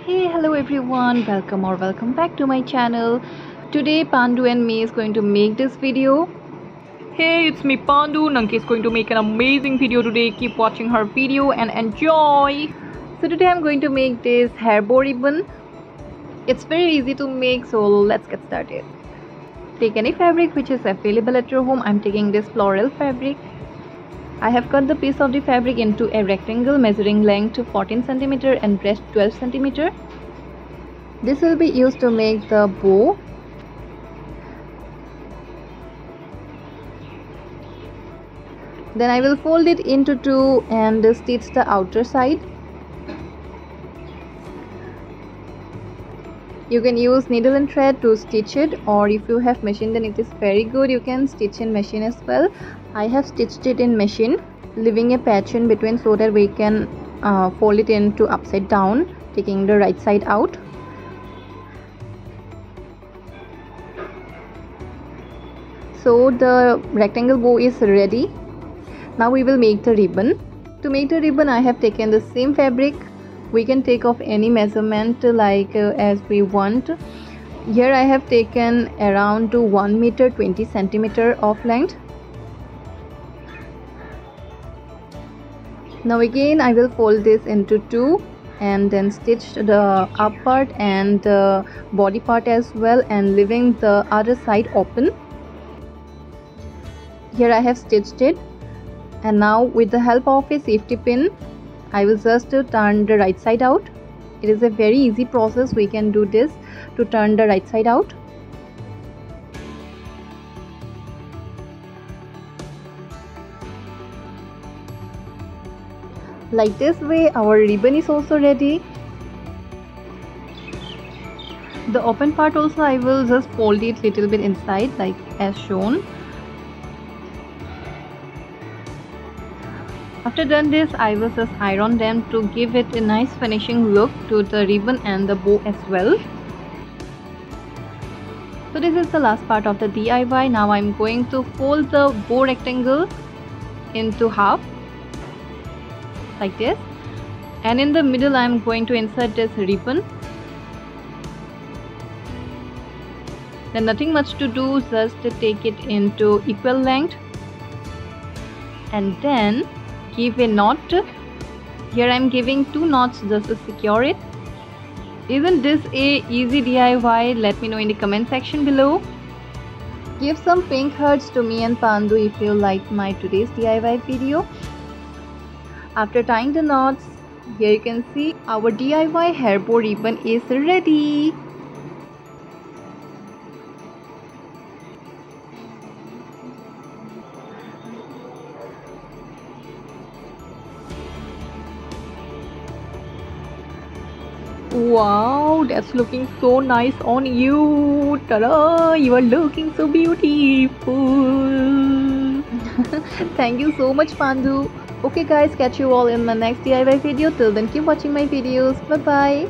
Hey, hello everyone, welcome back to my channel. Today Pandu and me is going to make this video. Hey, it's me Pandu. Nanki is going to make an amazing video today. Keep watching her video and enjoy. So today I'm going to make this hair bow ribbon. It's very easy to make, so let's get started. Take any fabric which is available at your home. I'm taking this floral fabric. I have cut the piece of the fabric into a rectangle measuring length to 14 cm and breadth 12 cm. This will be used to make the bow. Then I will fold it into two and stitch the outer side. You can use needle and thread to stitch it, or if you have machine then it is very good, you can stitch in machine as well. I have stitched it in machine, leaving a patch in between so that we can fold it into upside down, taking the right side out. So the rectangle bow is ready. Now we will make the ribbon. To make the ribbon I have taken the same fabric. We can take off any measurement as we want. Here I have taken around to 1 meter 20 centimeter of length. Now again I will fold this into two and then stitch the up part and the body part as well, and leaving the other side open. Here I have stitched it, and now with the help of a safety pin I will just turn the right side out. It is a very easy process. We can do this to turn the right side out. Like this way our ribbon is also ready. The open part also I will just fold it little bit inside like as shown. After done this, I will just iron them to give it a nice finishing look to the ribbon and the bow as well. So this is the last part of the DIY. Now I'm going to fold the bow rectangle into half like this, and in the middle I'm going to insert this ribbon. Then nothing much to do, just to take it into equal length and then give a knot. Here I am giving 2 knots just to secure it. Isn't this a easy DIY? Let me know in the comment section below. Give some pink hearts to me and Pandu if you liked my today's DIY video. After tying the knots, here you can see our DIY hair bow ribbon is ready. Wow, that's looking so nice on you. Ta-da! You are looking so beautiful. Thank you so much, Pandu. Okay guys, catch you all in my next DIY video. Till then, keep watching my videos. Bye bye.